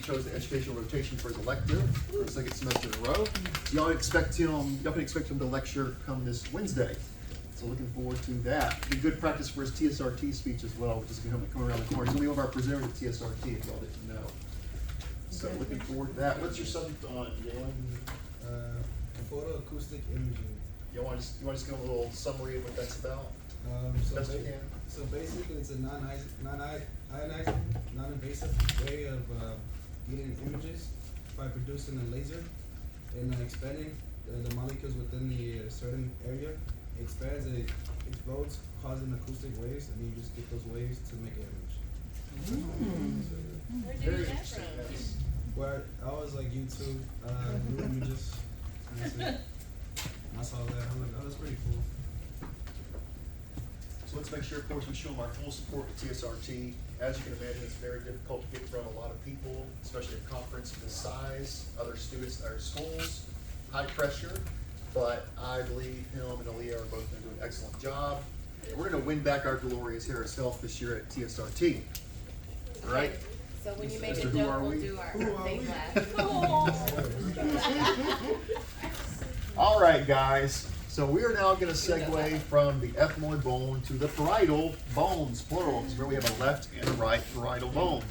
chose the educational rotation for his elective for the second semester in a row. Y'all can expect him to lecture come this Wednesday. So looking forward to that. Be good practice for his TSRT speech as well, which is going to come around the corner. He's going to be one of our presenters at TSRT, if y'all didn't know. So looking forward to that. What's your subject on, Jalen? Photoacoustic imaging. You want to just give a little summary of what that's about? So basically, it's a non-ionizing, non-invasive way of getting images by producing a laser and expanding the molecules within the certain area. It expands and it explodes, causing acoustic waves, and you just get those waves to make an image. Where did you get that from? Yes. Where I was like YouTube, new images. I saw that. I was like, oh, that's pretty cool. So let's make sure, of course, we show them our full support to TSRT. As you can imagine, it's very difficult to get in front of a lot of people, especially a conference of this size, other students at our schools, high pressure, but I believe him and Aaliyah are both going to do an excellent job. And we're going to win back our glorious hair ourselves this year at TSRT. All right? So when you make Mr. a Who Are joke, we'll We? do our Who are fake we? laugh. All right, guys. So we are now going to segue from the ethmoid bone to the parietal bones, plural, where we have a left and a right parietal bone.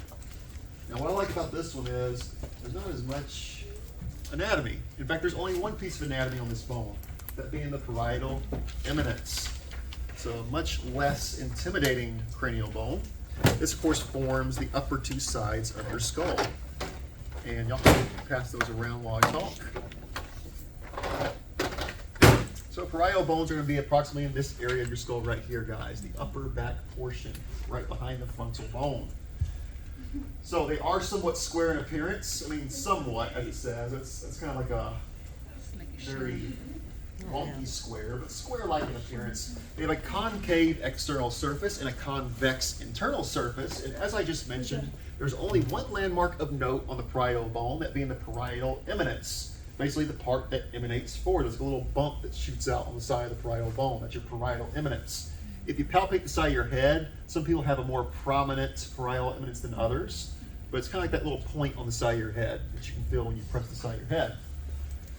Now, what I like about this one is there's not as much anatomy. In fact, there's only one piece of anatomy on this bone, that being the parietal eminence. So a much less intimidating cranial bone. This, of course, forms the upper two sides of your skull. And y'all can pass those around while I talk. So parietal bones are going to be approximately in this area of your skull right here, guys. The upper back portion, right behind the frontal bone. So they are somewhat square in appearance. I mean, somewhat, as it says. It's kind of like a very wonky square, but square-like in appearance. They have a concave external surface and a convex internal surface. And as I just mentioned, there's only one landmark of note on the parietal bone, that being the parietal eminence. Basically the part that emanates forward. There's a little bump that shoots out on the side of the parietal bone. That's your parietal eminence. If you palpate the side of your head, some people have a more prominent parietal eminence than others, but it's kind of like that little point on the side of your head that you can feel when you press the side of your head.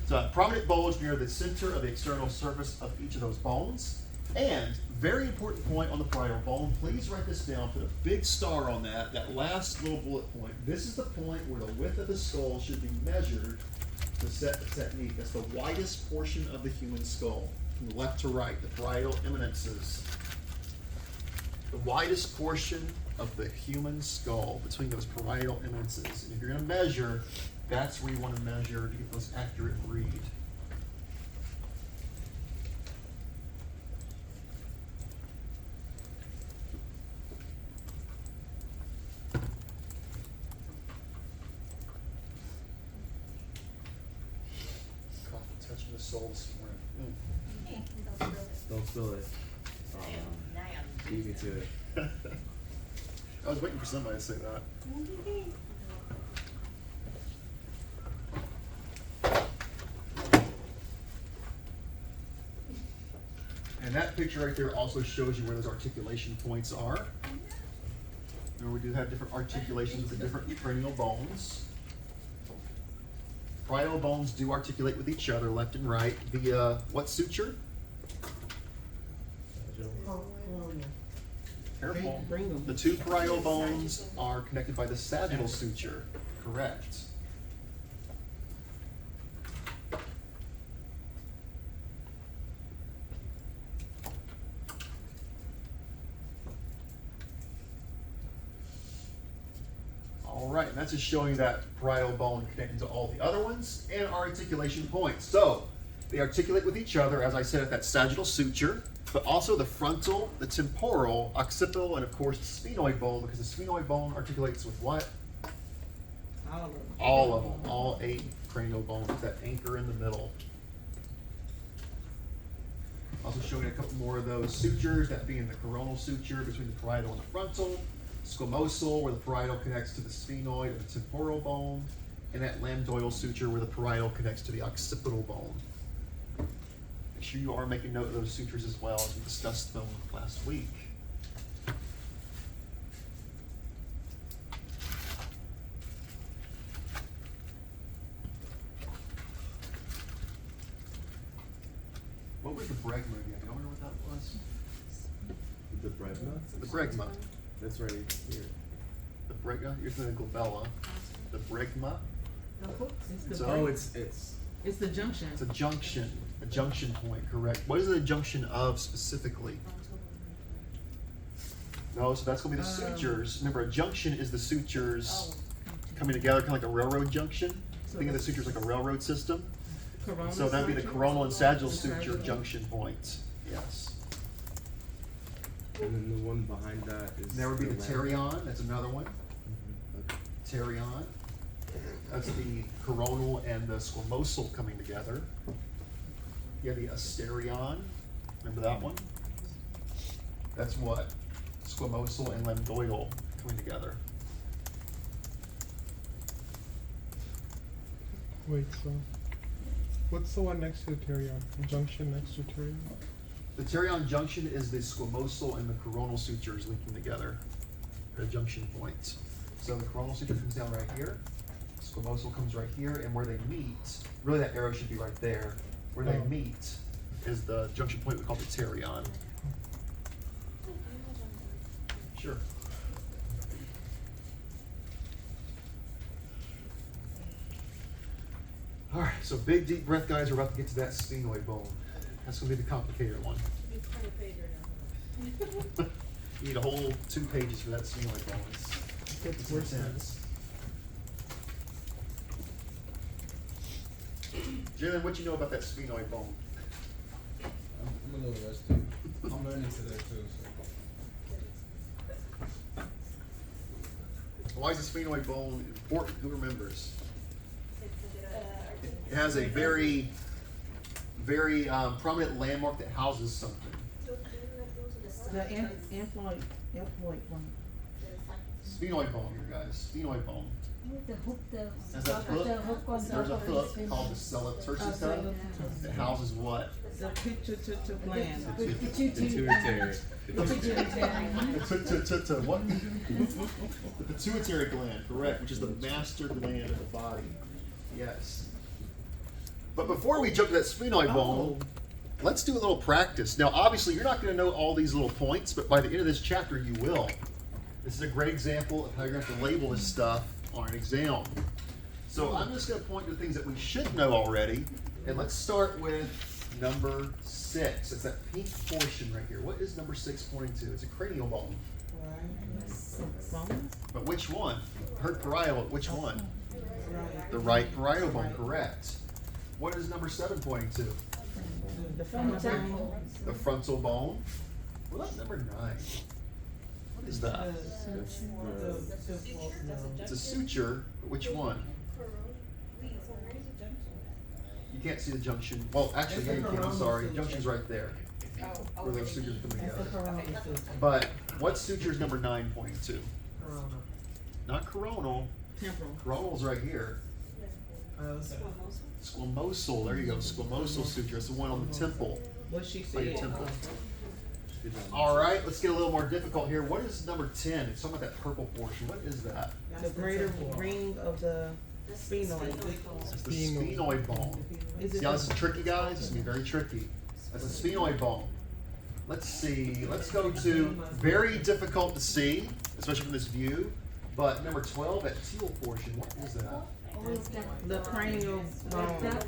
It's a prominent bulge near the center of the external surface of each of those bones. And very important point on the parietal bone, please write this down, put a big star on that last little bullet point. This is the point where the width of the skull should be measured to set the technique. That's the widest portion of the human skull, from left to right, the parietal eminences. The widest portion of the human skull between those parietal eminences. And if you're going to measure, that's where you want to measure to get the most accurate read. Touching the soul this morning. Don't spill it. Leave me to it. I was waiting for somebody to say that. And that picture right there also shows you where those articulation points are. And we do have different articulations with the different cranial bones. Parietal bones do articulate with each other, left and right, via what suture? Careful. The two parietal bones are connected by the sagittal suture. Correct. All right, and that's just showing that parietal bone connected to all the other ones and our articulation points. So they articulate with each other, as I said, at that sagittal suture, but also the frontal, the temporal, occipital, and of course the sphenoid bone, because the sphenoid bone articulates with what? All of them, all 8 cranial bones, that anchor in the middle. Also showing a couple more of those sutures, that being the coronal suture between the parietal and the frontal, squamosal, where the parietal connects to the sphenoid and the temporal bone, and that lambdoidal suture where the parietal connects to the occipital bone. Make sure you are making note of those sutures as well, as we discussed them last week. What was the bregma again? You don't remember what that was? The bregma? The bregma. That's right here. The bregma. You're thinking glabella. The bregma. It's the Oh, break. it's The junction. It's a junction. A junction point. Correct. What is it a junction of specifically? No, so that's gonna be the sutures. Remember, a junction is the sutures coming together, kind of like a railroad junction. Think of the sutures like a railroad system. Coronal So that'd be the suture? coronal and sagittal suture junction point. Yes. and then the one behind that is. And there would be the land. pterion. That's another one. Okay. Pterion. That's the coronal and the squamosal coming together. You have the asterion. Remember that one? That's what? Squamosal and lambdoidal coming together. Wait, so what's the one next to the pterion? The junction next to pterion? The pterion junction is the squamosal and the coronal sutures linking together at a junction point. So the coronal suture comes down right here, squamosal comes right here, and where they meet, really that arrow should be right there. Where they Oh. meet is the junction point we call the pterion. Sure. All right, so big deep breath, guys. We're about to get to that sphenoid bone. That's gonna be the complicated one. You need a whole 2 pages for that sphenoid bone. It's intense. Jalen, what you know about that sphenoid bone? I'm a little rusty. I'm learning today too, so. Why is the sphenoid bone important? Who remembers? It has a very, very prominent landmark that houses something. The amploid one. Sphenoid bone here, guys. Sphenoid bone. The hook, Has that hook? There's a hook called the sella turcica that houses what? The pituitary gland. Pituitary. What? The pituitary gland, correct, which is the master gland of the body. Yes. But before we jump to that sphenoid bone, let's do a little practice. Now, obviously, you're not going to know all these little points, but by the end of this chapter, you will. This is a great example of how you're going to have to label this stuff on an exam. So I'm just going to point to things that we should know already, and let's start with number 6. It's that pink portion right here. What is number 6 pointing to? It's a cranial bone. Bone? But which one? I heard parietal. Which one? Right. The right parietal bone, correct. What is number 7 pointing to? The frontal bone. The frontal bone. What about number 9? What is that? It's a suture, but which one? You can't see the junction. Well, actually, yeah, you can. I'm sorry. The junction's right there. Where those sutures come together. But what suture is number 9 pointing to? Not coronal. Temporal. Coronal's right here. Squamosal. There you go. Squamosal suture. It's the one on the temple. What she By your said. temple. All right, let's get a little more difficult here. What is number 10? It's talking about that purple portion. What is that? The greater ring of the sphenoid. It's the sphenoid bone. Is See it how this is tricky, guys? This is gonna be very tricky. That's the sphenoid bone. Let's see. Let's go to very difficult to see, especially from this view. But number 12, that teal portion. What is that? the cranial bone?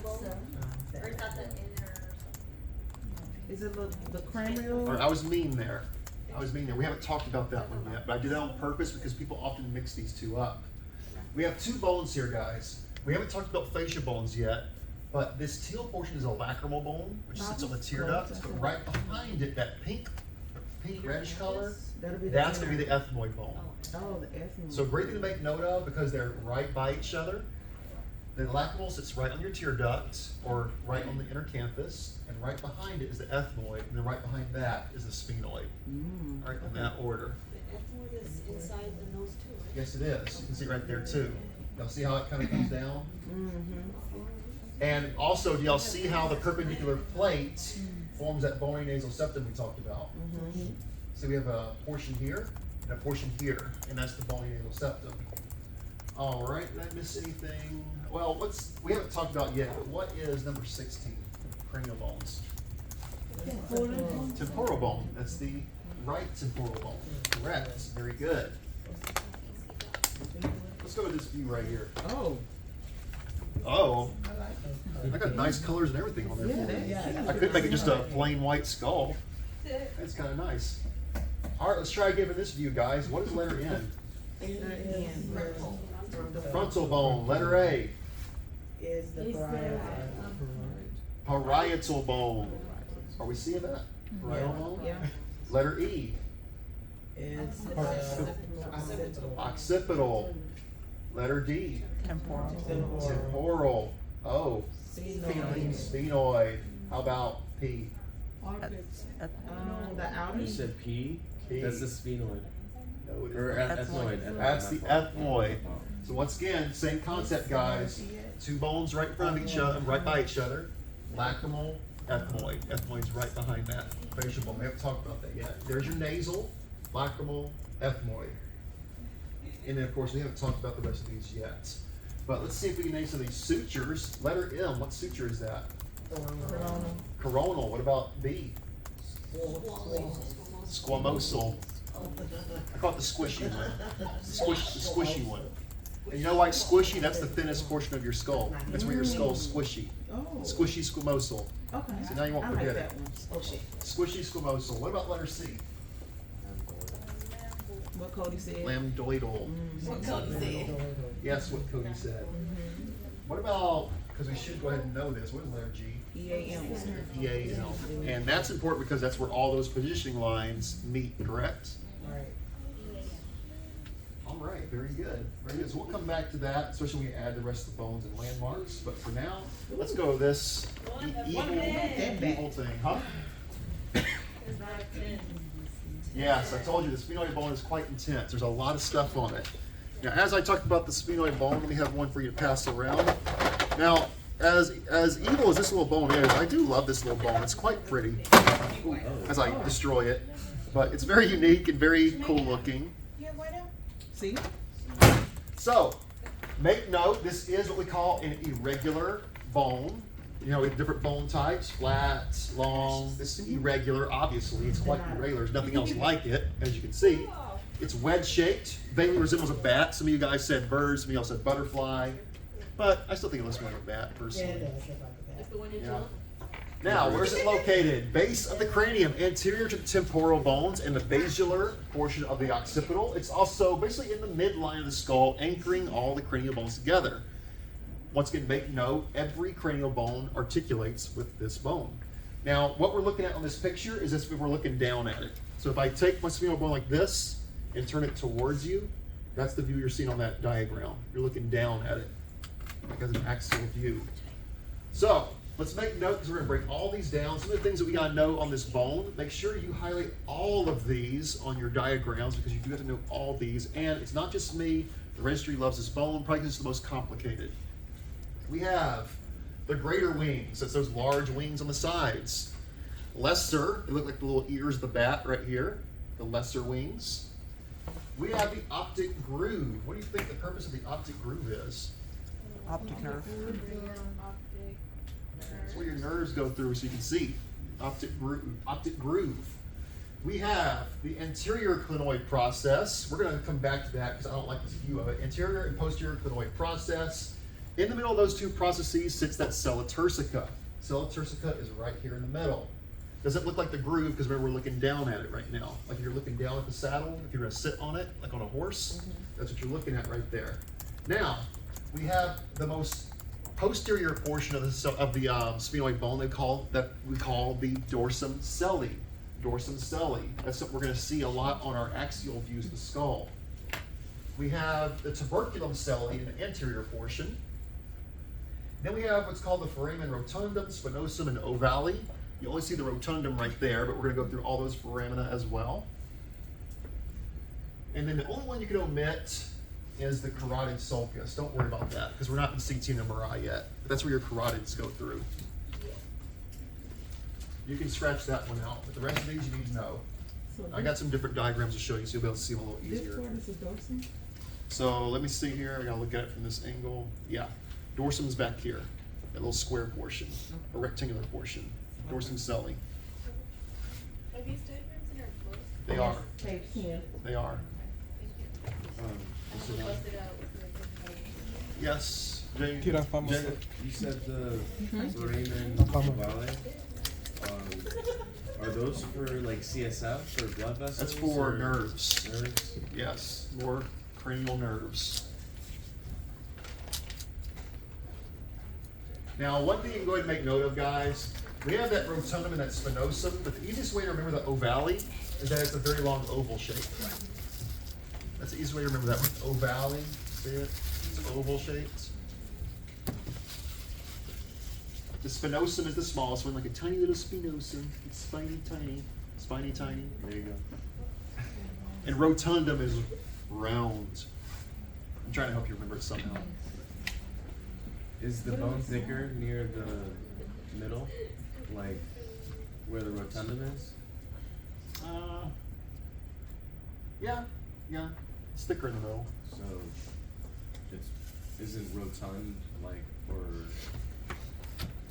Is it the cranial? Or I was mean there. We haven't talked about that one yet, but I did that on purpose because people often mix these two up. We have 2 bones here, guys. We haven't talked about fascia bones yet, but this teal portion is a lacrimal bone, which sits on the tear duct. But right behind it, that pink reddish color, That'll be the that's gonna be the inner. ethmoid bone. Oh, the ethmoid. So great thing to make note of because they're right by each other. The lacrimal sits right on your tear duct or right on the inner canthus, and right behind it is the ethmoid, and then right behind that is the sphenoid. Mm. Right in that order. The ethmoid is inside the nose too, right? Yes, it is. You can see it right there too. Y'all see how it kind of comes down? Mm-hmm. And also, do y'all see how the perpendicular plate forms that bony nasal septum we talked about? Mm-hmm. So we have a portion here and a portion here, and that's the bony nasal septum. All right, did I miss anything? Well, we haven't talked about yet, but what is number 16? Cranial bones. Temporal bone. That's the right temporal bone. Correct. Very good. Let's go to this view right here. Oh. Oh, I got nice colors and everything on there for you. I could make it just a plain white skull. That's kind of nice. All right, let's try giving this view, guys. What is letter N? Frontal bone. Letter A. Is the Parietal bone. Are we seeing that? Parietal bone? Yeah. Letter E. Is Occipital. Letter D. Temporal. O. Sphenoid. How about P? The outer. You said P? P. That's the sphenoid. No, it is Or not. ethmoid. That's the ethmoid. So once again, same concept, guys. Two bones right in front of each other, right by each other. Lacrimal, ethmoid. Ethmoid's right behind that facial bone. We haven't talked about that yet. There's your nasal, lacrimal, ethmoid. And then, of course, we haven't talked about the rest of these yet. But let's see if we can name some of these sutures. Letter M, what suture is that? Coronal. What about B? Squamosal. I call it the squishy one. The squishy one. And you know why it's squishy? That's the thinnest portion of your skull. That's where your skull's squishy. Oh. Squishy squamosal. Okay. So now you won't I like forget that it. one. Oh shit. Squishy squamosal. What about letter C? What Cody said. Lambdoidal. What Cody said. Yes, what Cody said. What about, because we should go ahead and know this, what is letter G? EAM. EAL. And that's important because that's where all those positioning lines meet, correct? Right. All right, very good. Very good. So we'll come back to that, especially when we add the rest of the bones and landmarks. But for now, let's go to this evil thing, huh? Yes, I told you the sphenoid bone is quite intense. There's a lot of stuff on it. Now, as I talked about the sphenoid bone, let me have one for you to pass around. Now, as evil as this little bone is, I do love this little bone. It's quite pretty. Ooh, as I destroy it, but it's very unique and very cool looking. See? So, make note, this is what we call an irregular bone. You know, we have different bone types, flat, long. This is irregular, obviously. It's quite irregular. There's nothing else like it, as you can see. It's wedge-shaped. Vaguely resembles a bat. Some of you guys said bird, some of y'all said butterfly. But I still think it looks more like a bat, personally. Yeah. Now, where's it located? Base of the cranium, anterior to the temporal bones and the basilar portion of the occipital. It's also basically in the midline of the skull, anchoring all the cranial bones together. Once again, make note, every cranial bone articulates with this bone. Now, what we're looking at on this picture is as if we're looking down at it. So if I take my sphenoid bone like this and turn it towards you, that's the view you're seeing on that diagram. You're looking down at it, like as an axial view. So, let's make note, because we're going to break all these down. Some of the things that we got to know on this bone, make sure you highlight all of these on your diagrams, because you do have to know all these. And it's not just me. The registry loves this bone, probably because it's the most complicated. We have the greater wings. That's those large wings on the sides. Lesser, they look like the little ears of the bat right here. The lesser wings. We have the optic groove. What do you think the purpose of the optic groove is? Optic nerve. That's where your nerves go through so you can see. Optic groove. We have the anterior clinoid process. We're going to come back to that because I don't like this view of it. Anterior and posterior clinoid process. In the middle of those two processes sits that sella turcica. Sella turcica is right here in the middle. Does it look like the groove? Because remember, we're looking down at it right now. Like if you're looking down at the saddle, if you're going to sit on it, like on a horse, that's what you're looking at right there. Now, we have the most posterior portion of the sphenoid bone we call the dorsum celli. Dorsum celli. That's what we're going to see a lot on our axial views of the skull. We have the tuberculum celli in the anterior portion. Then we have what's called the foramen rotundum, spinosum, and ovale. You only see the rotundum right there, but we're going to go through all those foramina as well. And then the only one you can omit is the carotid sulcus. Don't worry about that, because we're not in CT and MRI yet. But that's where your carotids go through. You can scratch that one out, but the rest of these you need to know. I got some different diagrams to show you, so you'll be able to see them a little easier. This part is the dorsum? So let me see here. I gotta look at it from this angle. Yeah, dorsum's back here, that little square portion, a rectangular portion. Dorsum celli. Are these diagrams in our book? They are. Page 10. They are. We'll bust it out with the Yes. Jane. Tira, vamos. Jane. You said the foramen Vamos. ovale. Are those for like CSF or blood vessels? That's for or nerves. Nerves. Yes, more cranial nerves. Now, one thing you can go ahead and make note of, guys, we have that rotundum and that spinosum, but the easiest way to remember the ovale is that it's a very long oval shape. That's the easiest way to remember that one. Ovale, see it? It's oval shaped. The spinosum is the smallest one, like a tiny little spinosum. It's spiny tiny. Spiny tiny. There you go. And rotundum is round. I'm trying to help you remember it somehow. Is the bone thicker near the middle, like where the rotundum is? Yeah. It's thicker in the middle. So it's isn't rotund like, or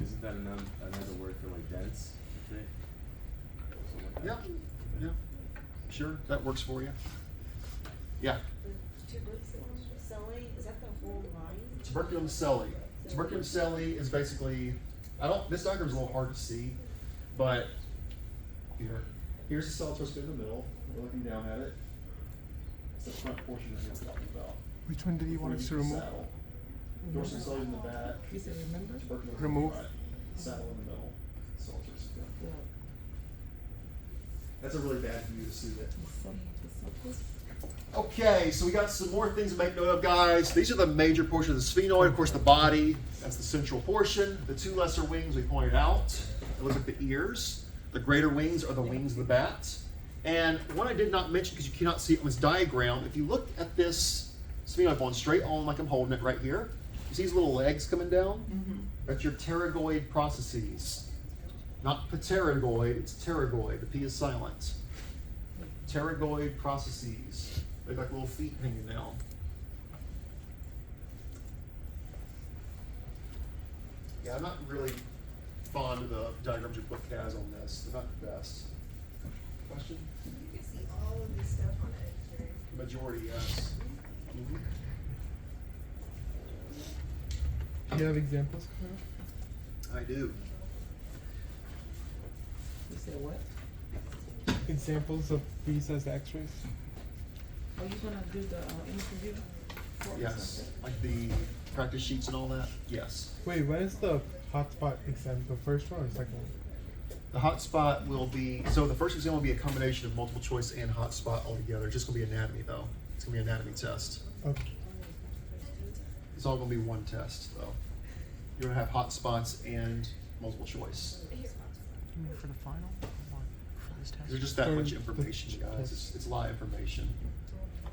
isn't that another word for like dense? I think? Something like that. Yeah. Sure, that works for you. Yeah. Tuberculum, is that the whole line? Tuberculum celli. Tuberculum celli is basically, this diagram is a little hard to see, but here's the cell in the middle. We're looking down at it. It's the front portion that we're talking about. Which one did you want us to remove? Saddle. Dorsal celli in the back. You said remember? Tuberculum Remove. in the front, saddle in the middle. Cell turcica. Yeah. That's a really bad view to see that. Okay, so we got some more things to make note of, guys. These are the major portions of the sphenoid. Of course, the body, that's the central portion. The two lesser wings we pointed out. Those are the ears. The greater wings are the wings of the bat. And one I did not mention because you cannot see it on this diagram, if you look at this sphenoid bone straight on like I'm holding it right here, you see these little legs coming down? Mm-hmm. That's your pterygoid processes. Not pterygoid, it's pterygoid. The P is silent. Pterygoid processes. They look like little feet hanging down. Yeah, I'm not really fond of the diagrams your book has on this. They're not the best. Question? You can see all of this stuff on it. Right? The majority, yes. Mhm. Do you have examples, Carl? I do. You said what? Examples of these as X-rays? Are you gonna do the interview? for us Yes. or Like the practice sheets and all that? Yes. Wait, what is the hotspot exam? The first one or second one? The hotspot will be, so the first exam will be a combination of multiple choice and hotspot altogether. It's just gonna be anatomy though. It's gonna be an anatomy test. Okay. It's all gonna be one test though. You're gonna have hotspots and multiple choice. For the final? Or for this test? There's just that For much the information, guys. test. It's a lot of information.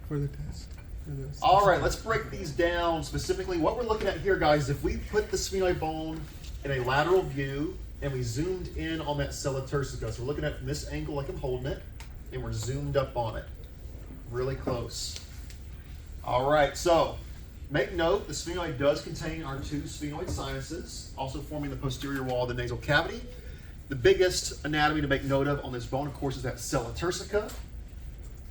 For the test. For the All right, let's break these down specifically. What we're looking at here, guys, is if we put the sphenoid bone in a lateral view and we zoomed in on that sella turcica. So we're looking at it from this angle like I'm holding it, and we're zoomed up on it. Really close. All right, so make note, the sphenoid does contain our two sphenoid sinuses, also forming the posterior wall of the nasal cavity. The biggest anatomy to make note of on this bone, of course, is that sella turcica.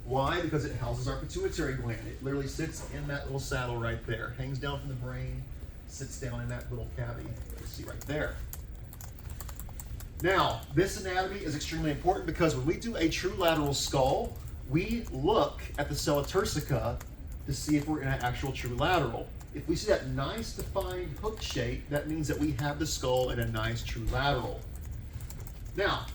Why? Because it houses our pituitary gland. It literally sits in that little saddle right there. Hangs down from the brain, sits down in that little cavity. You see right there. Now, this anatomy is extremely important because when we do a true lateral skull, we look at the sella turcica to see if we're in an actual true lateral. If we see that nice defined hook shape, that means that we have the skull in a nice true lateral. Now,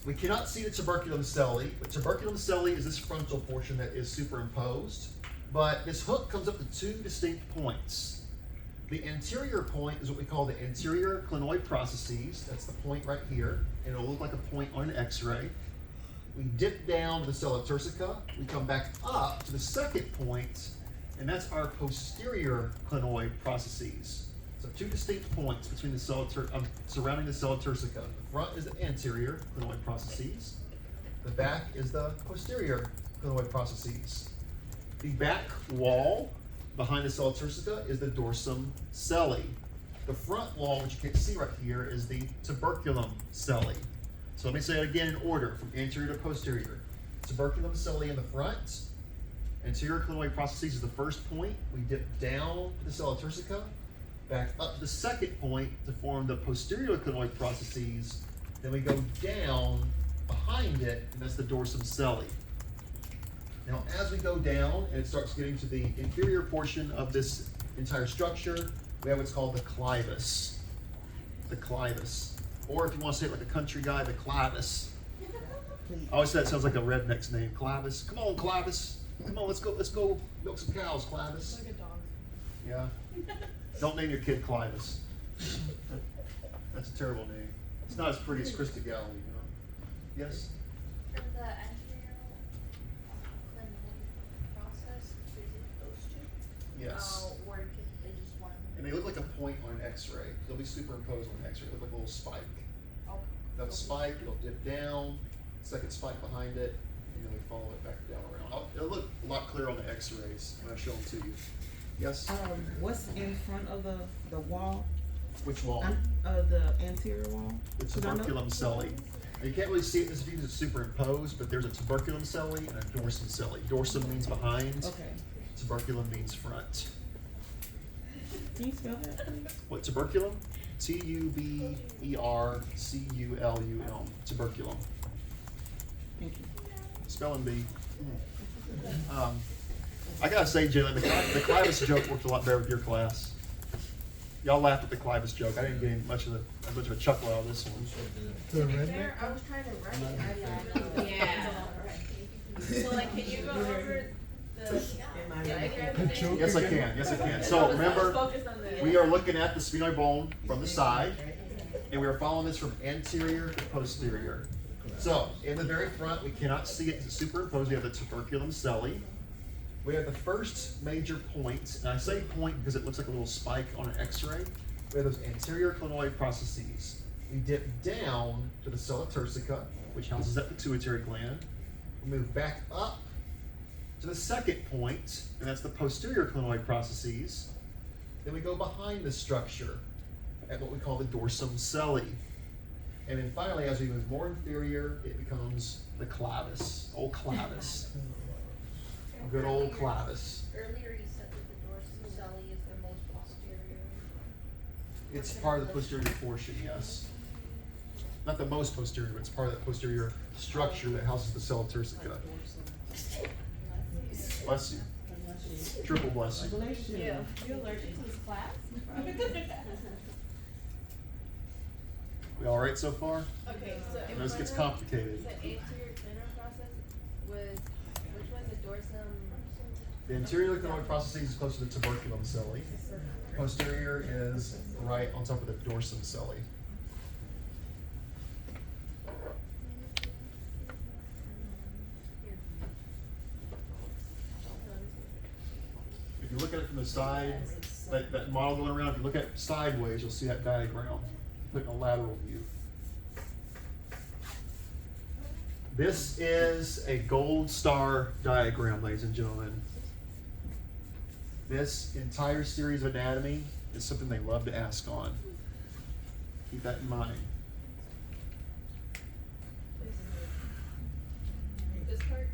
we cannot see the tuberculum celli, but tuberculum celli is this frontal portion that is superimposed. But this hook comes up to two distinct points. The anterior point is what we call the anterior clinoid processes. That's the point right here, and it'll look like a point on an X-ray. We dip down to the sella turcica. We come back up to the second point, and that's our posterior clinoid processes. So two distinct points between the surrounding the sella turcica. The front is the anterior clinoid processes. The back is the posterior clinoid processes. The back wall behind the sella turcica is the dorsum celli. The front wall, which you can't see right here, is the tuberculum celli. So let me say it again in order, from anterior to posterior. Tuberculum celli in the front. Anterior clinoid processes is the first point. We dip down to the sella turcica, back up to the second point to form the posterior clinoid processes. Then we go down behind it, and that's the dorsum celli. Now, as we go down and it starts getting to the inferior portion of this entire structure, we have what's called the clivus. The clivus. Or if you want to say it like a country guy, the clivus. I always say that sounds like a redneck's name, Clivus. Come on, Clivus. Come on, let's go milk some cows, Clivus. Like a dog. Yeah. Don't name your kid Clivus. That's a terrible name. It's not as pretty as Krista Galley, you know. Yes? For the anterior clinoid process, is it those two? Yes. Or can they just one? And they look like a point on an x-ray. They'll be superimposed on an x-ray. They look like a little spike. Oh. That spike, it'll dip down, second spike behind it, and then we follow it back down around. It'll look a lot clearer on the x-rays when I show them to you. Yes? What's in front of the wall? Which wall? The anterior wall? The 'Cause I know- tuberculum celli. Now, you can't really see it in this view because it's superimposed, but there's a tuberculum celli and a dorsum celli. Dorsum means behind, Okay. tuberculum means front. Can you spell that, please? What, tuberculum? Tuberculum. Tuberculum. Thank you. Spelling bee. I gotta say, Jalen, the Clivus joke worked a lot better with your class. Y'all laughed at the Clivus joke. I didn't get much of a chuckle out of this one. The redneck? I was trying to write it. Yeah. So like, can you go over the diagram? The joke Yes, I again? can. Yes, I can. So remember, Focus on the. we are looking at the sphenoid bone from the side, and we are following this from anterior to posterior. So, in the very front, we cannot see it because it's superimposed. We have the tuberculum celli. We have the first major point, and I say point because it looks like a little spike on an x-ray. We have those anterior clinoid processes. We dip down to the sella turcica, which houses that pituitary gland. We move back up to the second point, and that's the posterior clinoid processes. Then we go behind the structure at what we call the dorsum celli. And then finally, as we move more inferior, it becomes the clivus, old clivus. Good old clivus. Earlier you said that the dorsum celli is the most posterior. It's part of the posterior portion, yes. Not the most posterior, but it's part of the posterior structure that houses the sella turcica. Bless you. Triple bless you. Yeah. You allergic to this class? We all right so far? Okay, so in This gets front of complicated. the anterior clinoid process was, which one, the dorsum? The anterior clinoid processes is close to the tuberculum celli. Posterior is right on top of the dorsum celli. If you look at it from the side, that model going around, if you look at it sideways, you'll see that diagram. Put in a lateral view. This is a gold star diagram, ladies and gentlemen. This entire series of anatomy is something they love to ask on. Keep that in mind. This part?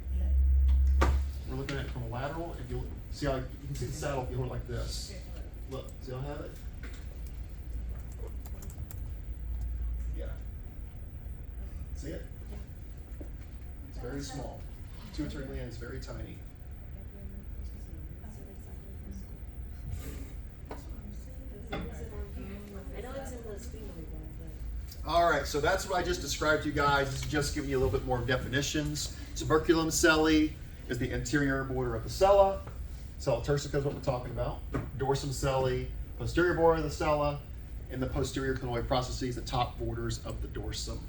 We're looking at it from a lateral. If you see how you can see the saddle if you hold it like this. Look, see how I have it? Yeah. See it? It's very small. Pituitary gland is very tiny. I know it's in the sphenoid bone, but. All right, so that's what I just described to you guys. This is just giving you a little bit more definitions. Tuberculum celli is the anterior border of the sella. Sella turcica is what we're talking about. Dorsum celli, posterior border of the sella, and the posterior clinoid processes, the top borders of the dorsum.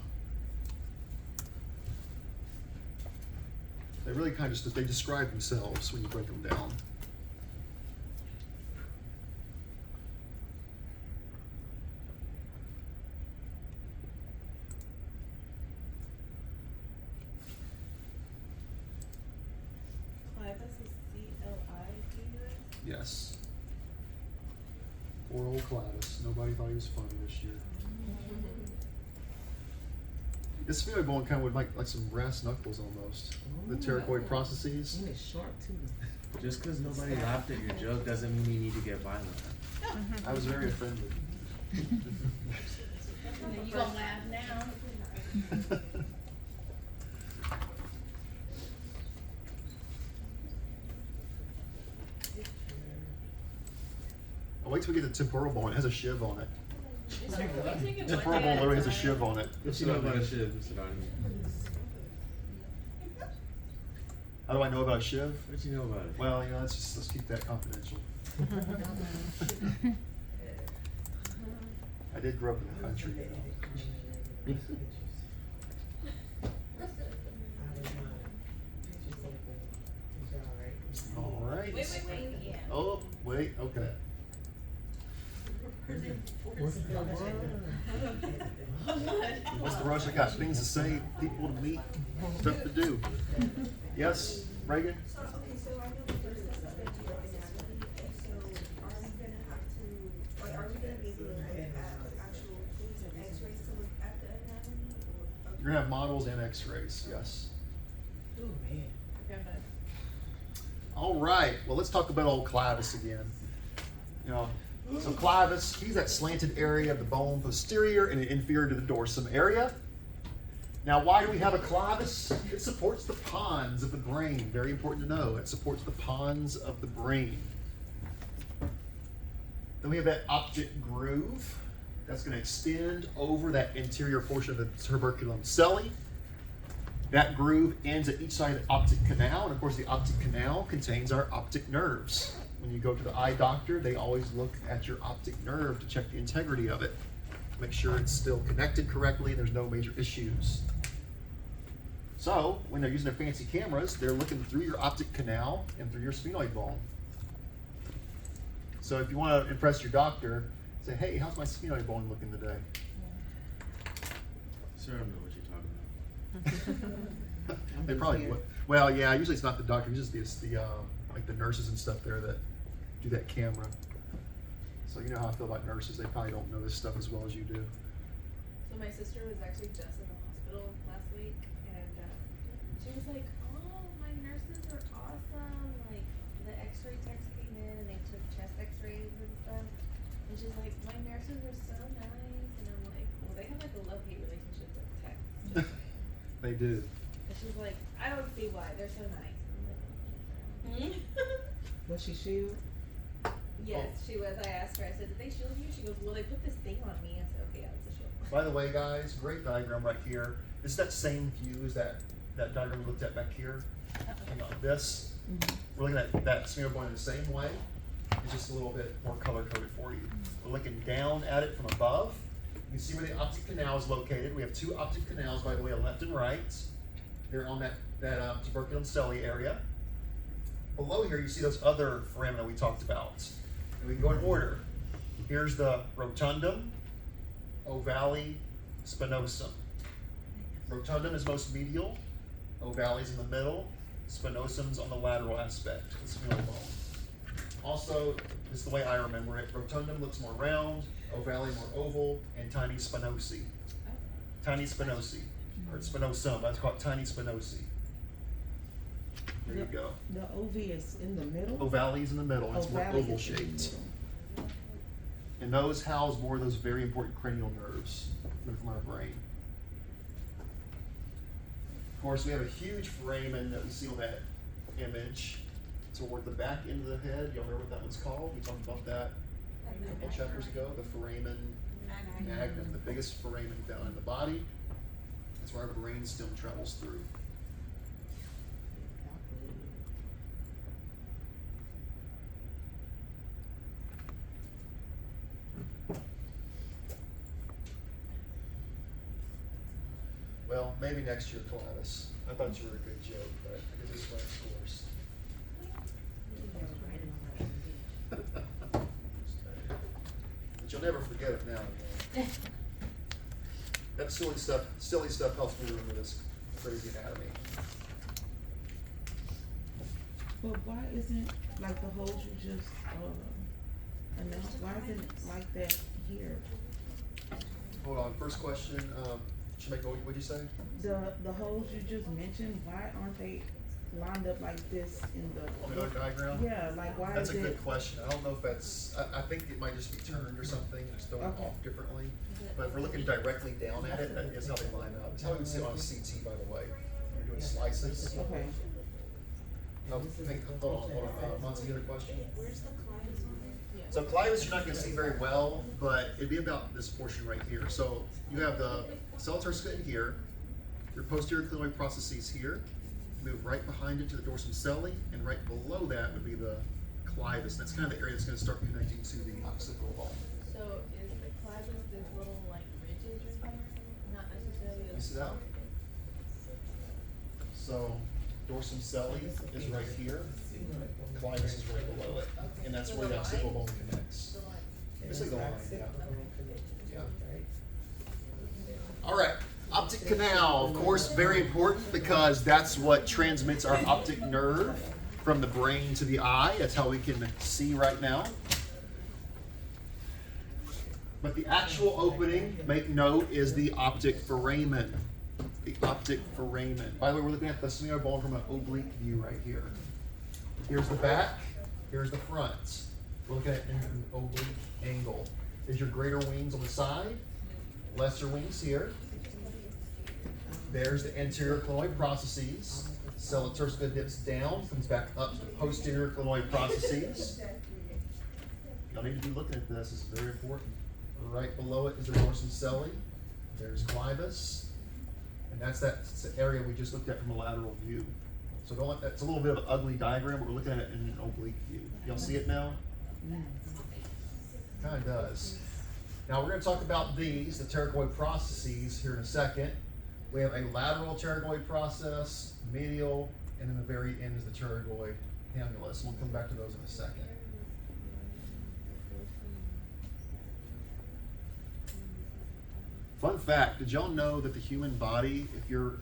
They really kind of they describe themselves when you break them down. Clivus is C-L-I-V-U-S? Yes. Poor old Clivus. Nobody thought he was funny this year. This sphenoid bone kind of would like some brass knuckles almost. The pterygoid processes. And it's sharp too. Just because nobody laughed at your joke doesn't mean you need to get violent. I was very offended. You gonna laugh now? I'll wait till we get the temporal bone. It has a shiv on it. It's okay, we take it Temporal one day bone at literally has a time. shiv on it. What you know about a shiv, Mr. Donahue? How do I know about a shiv? What you know about it? Well, you know, let's keep that confidential. I did grow up in the country, you know. All right. Wait, yeah. Oh, wait, okay. What's the rush? I got things to say, people to meet, stuff to do. Yes, Reagan? So, okay, so I know the first step is gonna be like an anatomy, and so are we gonna have to, like, are we gonna be able to look at actual things and x-rays to look at the anatomy, or? You're gonna have models and x-rays, yes. Oh, man. Okay, but All right, well, let's talk about old Clavis again. You know, so Clavis, he's that slanted area of the bone posterior and inferior to the dorsum area. Now, why do we have a Clavis? It supports the pons of the brain. Very important to know. It supports the pons of the brain. Then we have that optic groove. That's going to extend over that interior portion of the tuberculum celli. That groove ends at each side of the optic canal, and of course the optic canal contains our optic nerves. When you go to the eye doctor, they always look at your optic nerve to check the integrity of it. Make sure it's still connected correctly, there's no major issues. So, when they're using their fancy cameras, they're looking through your optic canal and through your sphenoid bone. So if you want to impress your doctor, say, hey, how's my sphenoid bone looking today? Sir, I don't know what you're talking about. They probably would. Well, yeah, usually it's not the doctor, it's just the like the nurses and stuff there that do that camera. So you know how I feel about nurses, they probably don't know this stuff as well as you do. So my sister was actually just in the hospital last week, and she was like, "Oh, my nurses are awesome! Like the X-ray techs came in and they took chest X-rays and stuff." And she's like, "My nurses are so nice," and I'm like, "Well, they have like a love-hate relationship with techs." They do. And she's like, "I don't see why they're so nice." I'm like, Was she shield? yes, she was. I asked her. I said, "Did they shield you?" She goes, "Well, they put this thing on me." I said, "Okay, yeah, it's a shield." By the way, guys, great diagram right here. This is that same view as that diagram we looked at back here. Hang on, this. We're looking at that sphenoid bone in the same way. It's just a little bit more color coded for you. We're looking down at it from above. You can see where the optic canal is located. We have two optic canals, by the way, left and right. They're on that tuberculum celli area. Below here, you see those other foramina we talked about. And we can go in order. Here's the rotundum, ovale, spinosum. Rotundum is most medial, ovale is in the middle, spinosum's on the lateral aspect, the sphenoid bone. Also, this is the way I remember it, rotundum looks more round, ovale more oval, and tiny spinosi. Tiny spinosi, or spinosum, that's called tiny spinosi. There you go. The OV is in the middle? Ovale is in the middle, and it's more Ovale oval is in the shaped. middle. And those house more of those very important cranial nerves from our brain. Of course, we have a huge foramen that we see on that image toward the back end of the head. Y'all remember what that one's called? We talked about that a couple chapters ago. The foramen magnum, the biggest foramen found in the body. That's where our brain stem travels through. Well, maybe next year, Clavis. I thought you were a good joke, but I guess it's last course. But you'll never forget it now. You know. That silly stuff helps me remember this crazy anatomy. But why isn't, like the holes you just, announced, why isn't it like that here? Hold on, first question. Shamika, what'd you say? The holes you just mentioned, why aren't they lined up like this in On the the? other diagram? Yeah, like why That's is a it? good question. I don't know if that's, I think it might just be turned or something, just throwing it Okay. off differently. But if we're looking directly down at it, that is how they line up. It's how we would see it on a CT, by the way. When you're doing slices. Okay. Oh, hey, hold on. Monty, you had a question? Where's the clients on there? So clivus you're not gonna see very well, but it'd be about this portion right here. So you have the cell turcica in here, your posterior clinoid processes here. Move right behind it to the dorsum celli, and right below that would be the clivus. That's kind of the area that's gonna start connecting to the occipital bone. So is the clivus this little like ridges or something? Not necessarily a. You see that? So dorsum celli is right here, clivus is right below it, and that's where the occipital bone connects. It's like the line, yeah. Yeah. All right, optic canal, of course, very important because that's what transmits our optic nerve from the brain to the eye. That's how we can see right now. But the actual opening, make note, is the optic foramen. The optic foramen. By the way, we're looking at the sphenoid bone from an oblique view right here. Here's the back, here's the front. We're looking at it in an oblique angle. There's your greater wings on the side, lesser wings here. There's the anterior clinoid processes. Cella turcica dips down, comes back up to the posterior clinoid processes. Y'all need to be looking at this, it's very important. Right below it is the dorsum celli. There's clivus. And that's that area we just looked at from a lateral view. So don't let that, it's a little bit of an ugly diagram, but we're looking at it in an oblique view. Y'all see it now? Kind of does. Now we're going to talk about these, the pterygoid processes, here in a second. We have a lateral pterygoid process, medial, and in the very end is the pterygoid hamulus. We'll come back to those in a second. Fun fact, did y'all know that the human body, if you're,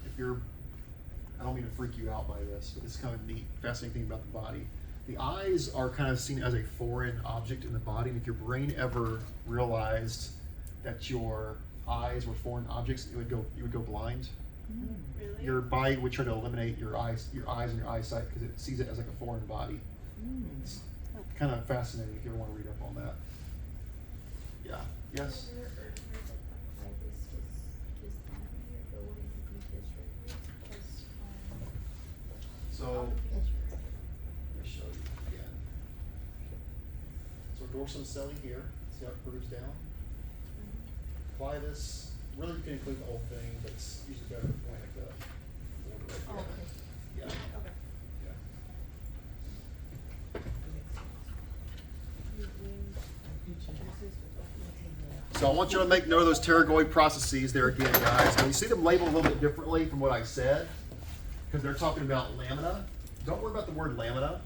I don't mean to freak you out by this, but it's kind of neat, fascinating thing about the body. The eyes are kind of seen as a foreign object in the body, and if your brain ever realized that your eyes were foreign objects, you would go blind. Really? Your body would try to eliminate your eyes and your eyesight because it sees it as like a foreign body. It's kind of fascinating if you ever want to read up on that. Yeah. Yes. So, let me show you again. So dorsum celli here, see how it curves down? Clivus, really you can include the whole thing, but it's usually better to point at the border right here. Yeah. So I want you to make note of those pterygoid processes there again, guys. Now you see them labeled a little bit differently from what I said, because they're talking about lamina. Don't worry about the word lamina.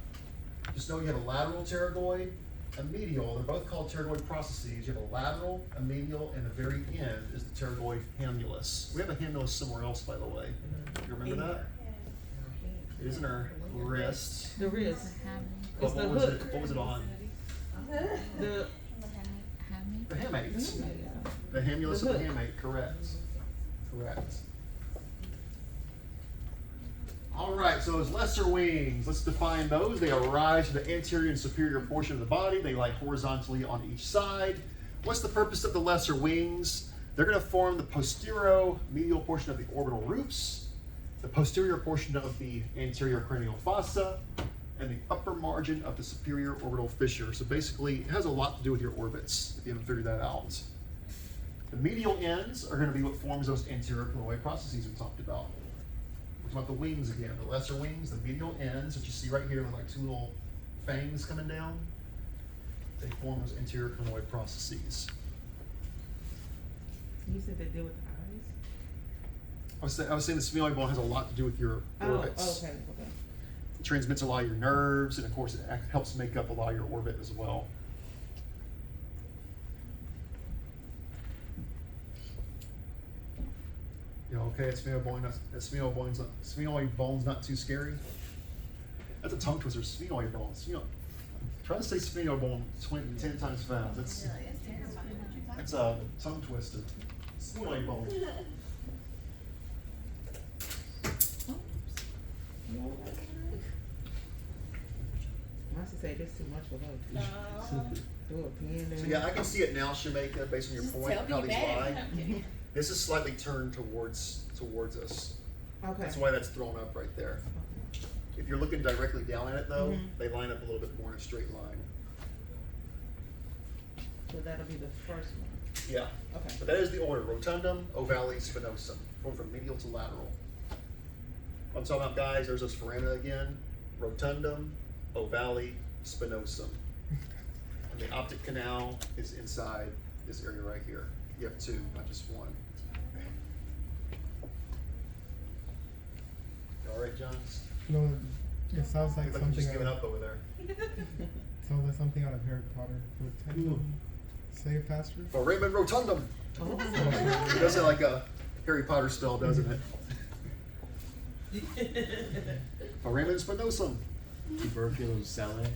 Just know you have a lateral pterygoid, a medial. They're both called pterygoid processes. You have a lateral, a medial, and the very end is the pterygoid hamulus. We have a hamulus somewhere else, by the way. You remember that? It is in our wrist. The wrist. But It's the what was hook. it? What was it on? The The hamate. The hamulus The of the hook. hamate, correct. Correct. All right, so those lesser wings, let's define those. They arise to the anterior and superior portion of the body. They lie horizontally on each side. What's the purpose of the lesser wings? They're going to form the posterior-medial portion of the orbital roots, the posterior portion of the anterior cranial fossa, and the upper margin of the superior orbital fissure. So basically, it has a lot to do with your orbits, if you haven't figured that out. The medial ends are going to be what forms those anterior clinoid processes we talked about. We're talking about the wings again, the lesser wings, the medial ends that you see right here, like two little fangs coming down. They form those anterior clinoid processes. You said they deal with the eyes? I was saying the sphenoid bone has a lot to do with your orbits. Okay. It transmits a lot of your nerves, and of course it helps make up a lot of your orbit as well. You know, okay, sphenoid bone's not too scary. That's a tongue twister, sphenoid bone. Try to say sphenoid bone 10 times fast. It's a tongue twister. Sphenoid bone. Must have said this too much for her. Do a pen So there. yeah, I can see it now, Shamika, based on your point, Tell me how these back. lie. This is slightly turned towards us. Okay. That's why that's thrown up right there. If you're looking directly down at it though, Mhm. they line up a little bit more in a straight line. So that'll be the first one. Yeah, Okay. but that is the order: rotundum, ovale, spinosum, formed from medial to lateral. What I'm talking about, guys, there's this foramina again: rotundum, ovale, spinosum. And the optic canal is inside this area right here. You have two, not just one. You all right, John? No, it sounds like Looks like you're something. just giving out up over there. Sounds like something out of Harry Potter. Say it faster. Foramen rotundum. Oh. It does sound like a Harry Potter spell, doesn't it? Foramen spinosum. Tuberculum cellae.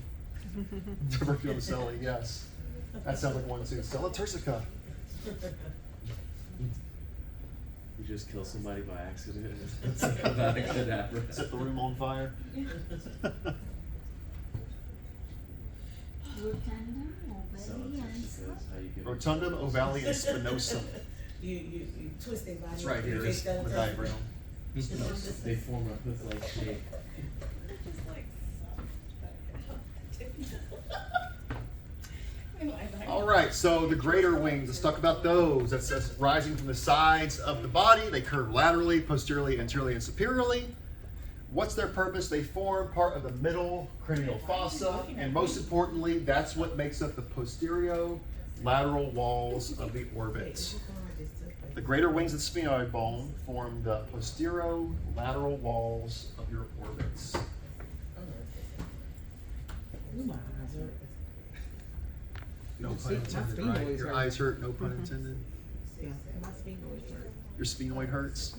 Tuberculum cellae, yes. That sounds like one too. Cella turcica. You just kill somebody by accident. It's like about a cadaver. Set the room on fire. Rotundum, Cella ovale, and turcica is how you get Rotundum, ovale, and spinosum. You twist their body. It's right here, you it's on the diagram. They form a hook-like shape. Just like All right, so the greater wings, let's talk about those. That's rising from the sides of the body. They curve laterally, posteriorly, anteriorly, and superiorly. What's their purpose? They form part of the middle cranial fossa, and most importantly, that's what makes up the posterior lateral walls of the orbit. The greater wings of the sphenoid bone form the posterior lateral walls of your orbits. Ooh, my eyes hurt. No My pun intended, sphenoids right? Your hurt. eyes hurt, no pun intended. Yeah, my sphenoids hurt. Your sphenoid hurts.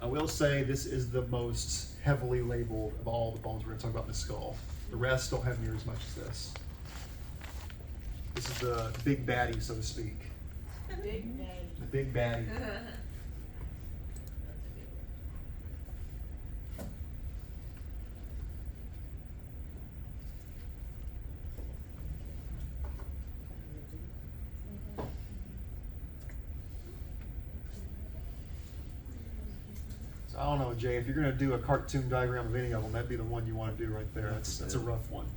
I will say this is the most heavily labeled of all the bones we're going to talk about in the skull. The rest don't have near as much as this. This is the big baddie, so to speak. Big Daddy. The big baddie. So I don't know, Jay, if you're going to do a cartoon diagram of any of them, that'd be the one you want to do right there. That's a rough one.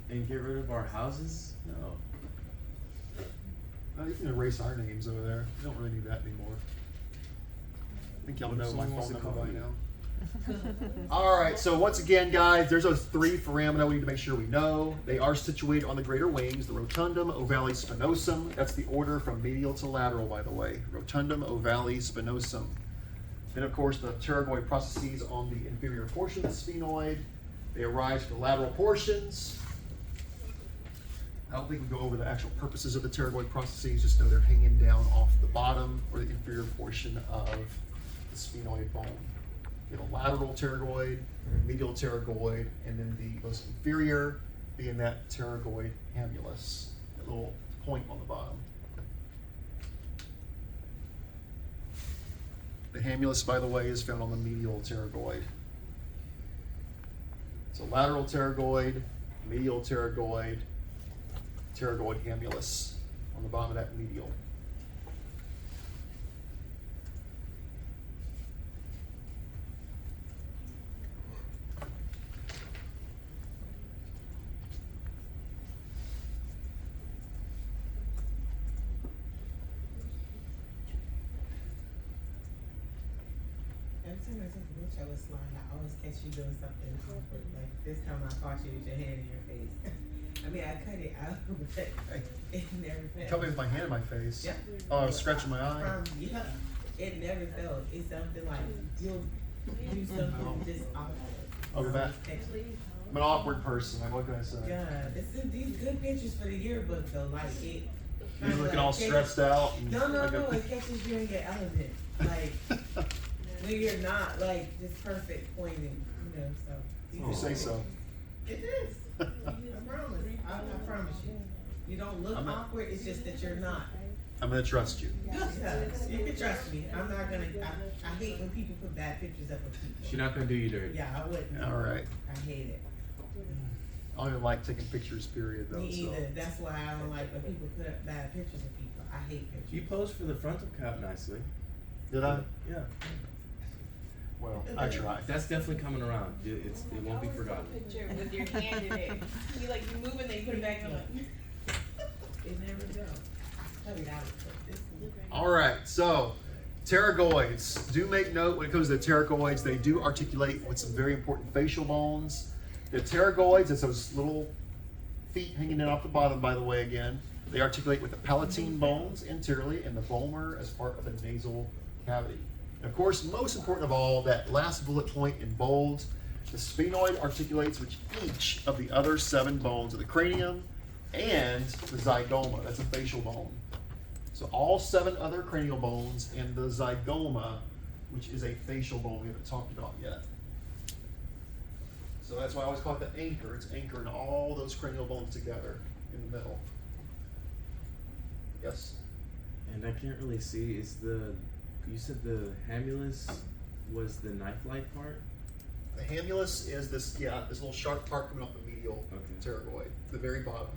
And get rid of our houses? No. You can erase our names over there. You don't really need that anymore. I think y'all What if know my someone wants phone to number call by you? now. All right, so once again, guys, there's those three foramina we need to make sure we know. They are situated on the greater wings, the rotundum, ovale, spinosum. That's the order from medial to lateral, by the way. Rotundum, ovale, spinosum. Then, of course, the pterygoid processes on the inferior portion of the sphenoid. They arise from the lateral portions. I don't think we go over the actual purposes of the pterygoid processes, just know they're hanging down off the bottom or the inferior portion of the sphenoid bone. You have a lateral pterygoid, medial pterygoid, and then the most inferior being that pterygoid hamulus, that little point on the bottom. The hamulus, by the way, is found on the medial pterygoid. So lateral pterygoid, medial pterygoid, pterygoid hamulus on the bottom of that medial. Every time I take a picture of a slide, I always catch you doing something awkward. Like this time I caught you with your hand in your face. I mean, I cut it out, but it never fell. Tell me with my hand in my face. Yeah. Oh, I was scratching my eye. Yeah, it never fell. It's something like you'll do something just awkward. I'll go back. Catch you. I'm an awkward person. Like, what can I say? God, it's these good pictures for the yearbook though. Like it. You're looking all stressed out. And No, like it catches you in your element. Like when you're not like just perfect pointing, you know, so. You say so. It is. I promise. I promise you. You don't look I'm not- awkward, it's just that you're not. I'm gonna trust you. Yes, you can trust me. I'm not gonna, I hate when people put bad pictures up of people. She's not gonna do you dirty. Yeah, I wouldn't. All right. I hate it. I don't even like taking pictures, period, though. Me So. either. That's why I don't like when people put up bad pictures of people. I hate You pictures. posed for the frontal cap nicely. Did I? Yeah. Well, I tried. That's definitely coming around. It won't be forgotten. Picture with your hand in it. You like, you move and then you put it back on. It never does. I cut it out. But this one- All right, so pterygoids. Do make note when it comes to the pterygoids, they do articulate with some very important facial bones. The pterygoids, it's those little feet hanging in off the bottom, by the way, again. They articulate with the palatine bones anteriorly and the vomer as part of the nasal cavity. And of course, most important of all, that last bullet point in bold, the sphenoid articulates with each of the other 7 bones of the cranium and the zygoma. That's a facial bone. So all 7 other cranial bones and the zygoma, which is a facial bone we haven't talked about yet. So that's why I always call it the anchor. It's anchoring all those cranial bones together in the middle. Yes? And I can't really see. You said the hamulus was the knife-like part? The hamulus is this, this little sharp part coming off the medial pterygoid, the very bottom.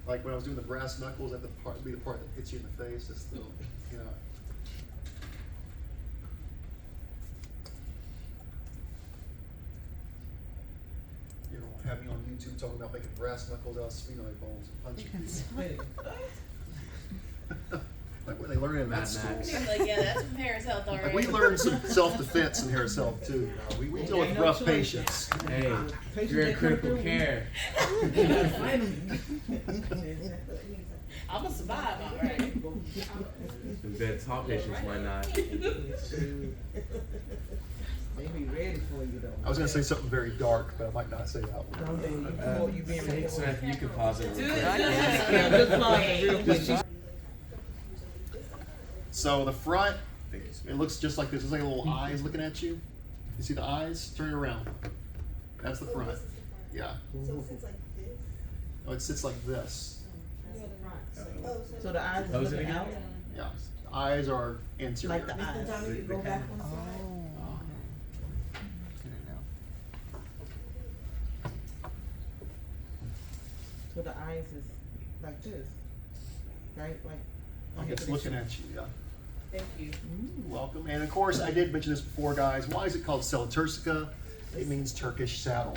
Like when I was doing the brass knuckles, that would be the part that hits you in the face. This little, You don't have me on YouTube talking about making brass knuckles out of sphenoid bones and punching people. Like what they learn in Mad that school. Max. You're like, yeah, that's from Harris Health Like already. we learned some self-defense in Harris Health too. You know? We deal with rough patients. Hey, you're in critical care. I'm gonna survive, alright. And bed top patients might not. They be ready for you though. I was gonna say something very dark, but I might not say that one. Don't do it. Before you being ready. Samantha, you can pause it real quick. Yeah, good pause, real quick. So the front, Thank you, it Samantha. looks just like this. It's like little eyes looking at you. You see the eyes? Turn it around. That's the front. Yeah. So it sits like this? Oh, it sits like this. Oh, So the eyes is Close it looking again. out? Yeah. The eyes are anterior. Like the eyes. Donahue, go back one slide. So the eyes is like this, right? Like it's looking at you, yeah. Thank you. Welcome. And of course, I did mention this before, guys. Why is it called Selatursica? It means Turkish saddle.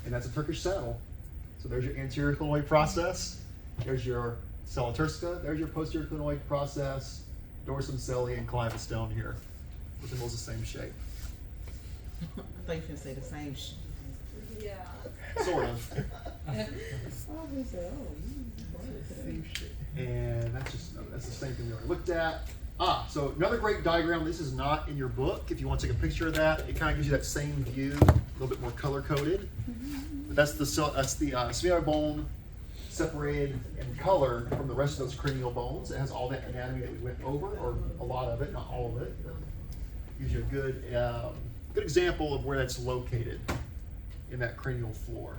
And that's a Turkish saddle. So there's your anterior clinoid process. There's your Selatursica. There's your posterior clinoid process. Dorsum celli and clivus down here. Which is the same shape. I thought you were gonna say the same Yeah. Sort of. And that's the same thing we already looked at. So another great diagram. This is not in your book. If you want to take a picture of that, it kind of gives you that same view, a little bit more color coded. But that's the sphenoid bone separated in color from the rest of those cranial bones. It has all that anatomy that we went over, or a lot of it, not all of it. Gives you a good example of where that's located in that cranial floor.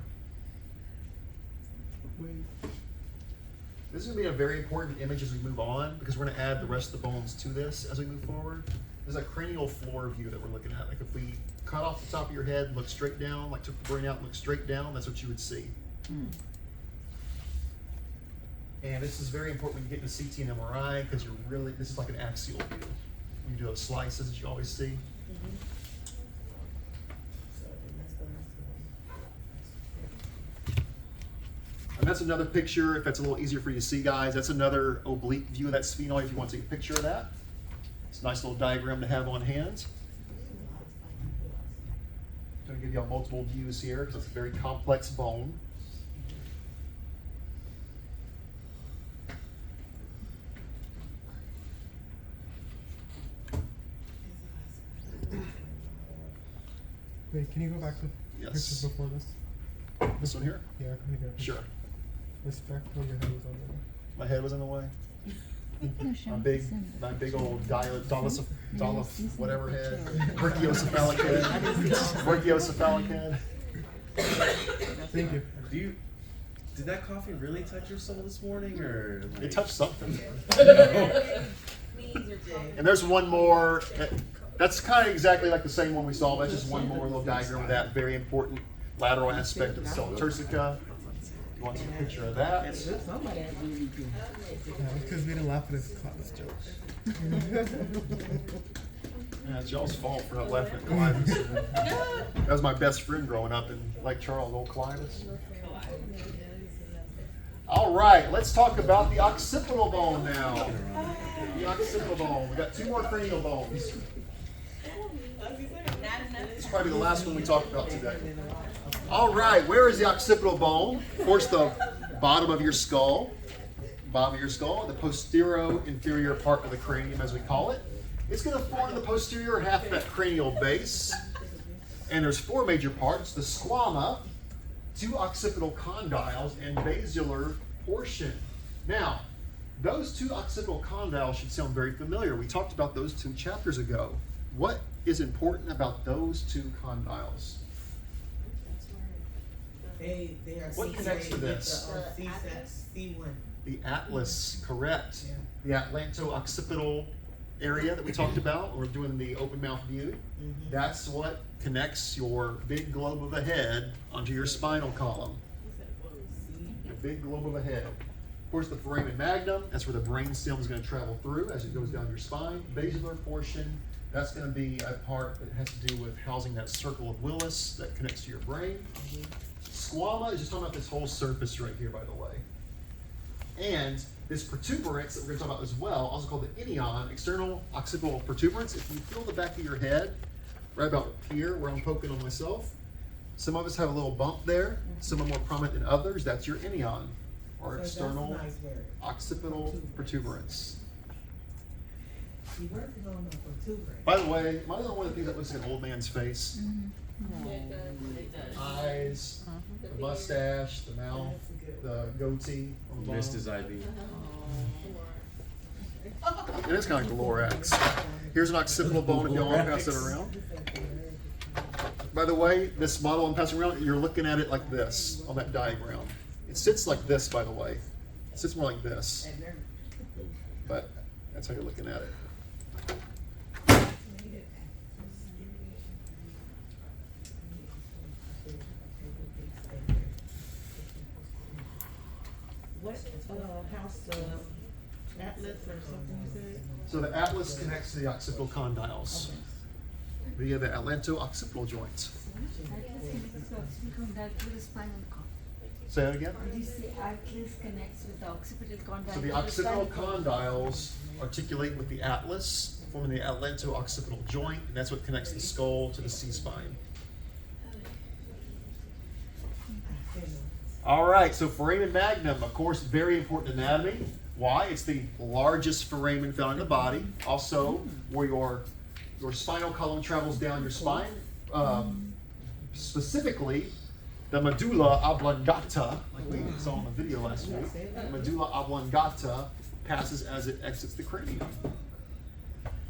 This is going to be a very important image as we move on, because we're going to add the rest of the bones to this as we move forward. There's a cranial floor view that we're looking at. Like if we cut off the top of your head and look straight down, like took the brain out and look straight down, that's what you would see. And this is very important when you get into CT and MRI, because this is like an axial view. When you do those slices that you always see. And that's another picture, if that's a little easier for you to see, guys. That's another oblique view of that sphenoid if you want to take a picture of that. It's a nice little diagram to have on hand. I'm going to give you all multiple views here because it's a very complex bone. Wait, can you go back to Yes. pictures before this? This one here? Yeah, can we get a picture? Sure. Respectful, your head was on the way. My head was in the way. my big old whatever head, brachiocephalic head. Thank you. Did that coffee really touch your soul this morning, or like... It touched something. Knees are covered. And there's one more. That's kind of exactly like the same one we saw. That's just one more little diagram of that very important lateral aspect of the cell turcica. You want to see a picture of that? Somebody has really good. Because we didn't laugh at his class jokes. Yeah, it's y'all's fault for not laughing at Clivis. That was my best friend growing up in Lake Charles, old Clivis. All right, let's talk about the occipital bone now. The occipital bone. We got 2 more cranial bones. This is probably the last one we talk about today. All right, where is the occipital bone? Of course, the bottom of your skull. Bottom of your skull, the posterior inferior part of the cranium, as we call it. It's going to form the posterior half of that cranial base. And there's 4 major parts: the squama, 2 occipital condyles, and basilar portion. Now, those 2 occipital condyles should sound very familiar. We talked about those 2 chapters ago. What is important about those 2 condyles? They are What connects to this? C1. The atlas, correct. Yeah. The atlanto-occipital area that we talked about when we're doing the open mouth view. That's what connects your big globe of a head onto your spinal column. The big globe of a head. Of course, the foramen magnum, that's where the brain stem is going to travel through as it goes down your spine. Basilar portion, that's going to be a part that has to do with housing that circle of Willis that connects to your brain. Squama is just talking about this whole surface right here, by the way. And this protuberance that we're going to talk about as well, also called the inion, external occipital protuberance. If you feel the back of your head, right about here where I'm poking on myself, some of us have a little bump there. Some are more prominent than others. That's your inion, or external occipital protuberance. You working on the protuberance. By the way, am I the one that thinks that looks like an old man's face? It does. Eyes, the mustache, the mouth, the goatee on the Missed bottom. his IV. It is kind of like the Lorax. Here's an occipital bone if y'all want to pass it around. By the way, this model I'm passing around, you're looking at it like this on that diagram. It sits like this, by the way. It sits more like this. But that's how you're looking at it. What house atlas or something you said? So the atlas connects to the occipital condyles via the atlanto-occipital joints. Say that again? Atlas connects with the occipital condyle. So the occipital condyles articulate with the atlas, forming the atlanto-occipital joint, and that's what connects the skull to the C-spine. All right, so foramen magnum, of course, very important anatomy. Why? It's the largest foramen found in the body. Also, where your spinal column travels down your spine. Specifically, the medulla oblongata, like we saw in the video last week. The medulla oblongata passes as it exits the cranium.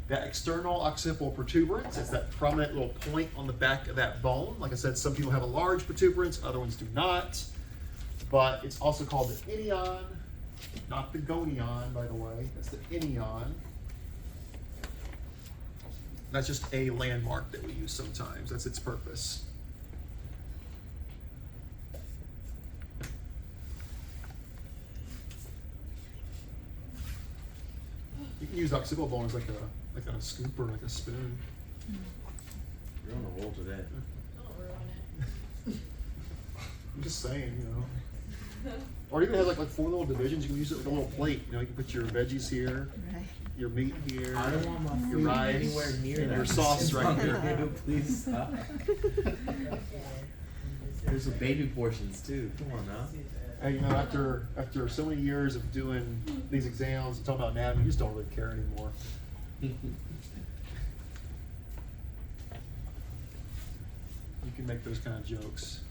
That external occipital protuberance, it's that prominent little point on the back of that bone. Like I said, some people have a large protuberance, other ones do not. But it's also called the inion, not the gonion, by the way. That's the inion. That's just a landmark that we use sometimes. That's its purpose. You can use occipital bone as like a scoop or like a spoon. You're on a roll today. Don't ruin it. I'm just saying, you know. Or even has like 4 little divisions. You can use it like a little plate. You know, you can put your veggies here, your meat here, I don't want my your food rice, anywhere near and that. your sauce right here. Please stop. There's some baby portions too. Come on now. Hey, you know, after so many years of doing these exams and talking about anatomy, you just don't really care anymore. You can make those kind of jokes.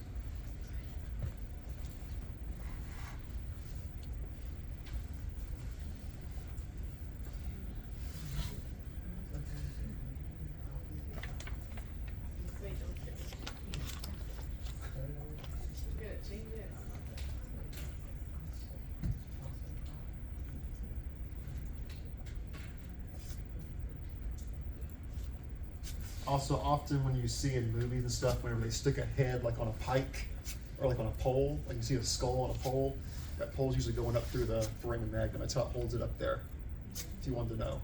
Also, often when you see in movies and stuff, whenever they stick a head like on a pike or like on a pole, like you see a skull on a pole, that pole's usually going up through the foramen magnum. That's how it holds it up there. If you wanted to know.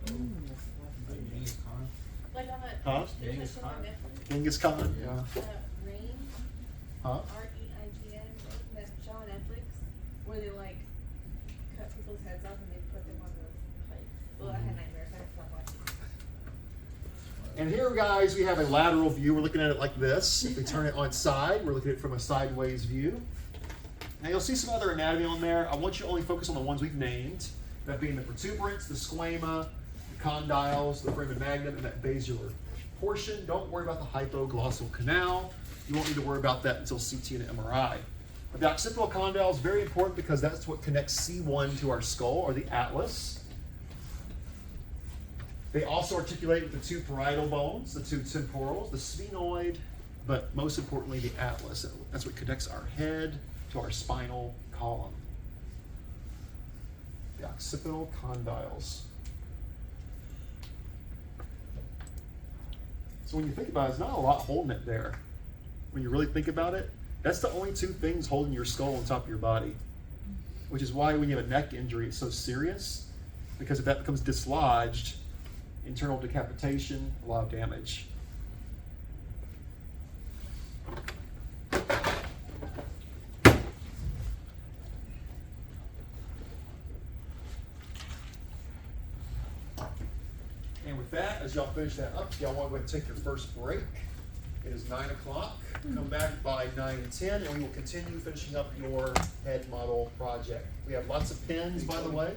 Like Genghis Khan. Like on that, Huh? there's a Genghis show Khan. on Netflix, Genghis Khan, yeah. Rain, Huh? R-E-I-G-N, that show on Netflix, where they like cut people's heads off and they put them on those, like, well, I had nightmares, I had to stop watching. And here, guys, we have a lateral view. We're looking at it like this. If we turn it on its side, we're looking at it from a sideways view. Now, you'll see some other anatomy on there. I want you to only focus on the ones we've named, that being the protuberance, the squama, the condyles, the foramen magnum, and that basilar portion. Don't worry about the hypoglossal canal. You won't need to worry about that until CT and MRI. But the occipital condyle is very important because that's what connects C1 to our skull, or the atlas. They also articulate with the two parietal bones, the two temporals, the sphenoid, but most importantly, the atlas. That's what connects our head to our spinal column. The occipital condyles. So when you think about it, it's not a lot holding it there. When you really think about it, that's the only two things holding your skull on top of your body. Which is why when you have a neck injury, it's so serious. Because if that becomes dislodged, internal decapitation, a lot of damage. And with that, as y'all finish that up, y'all want to go ahead and take your first break. It is 9 o'clock. Come back by 9:10, and we will continue finishing up your head model project. We have lots of pens, by the way.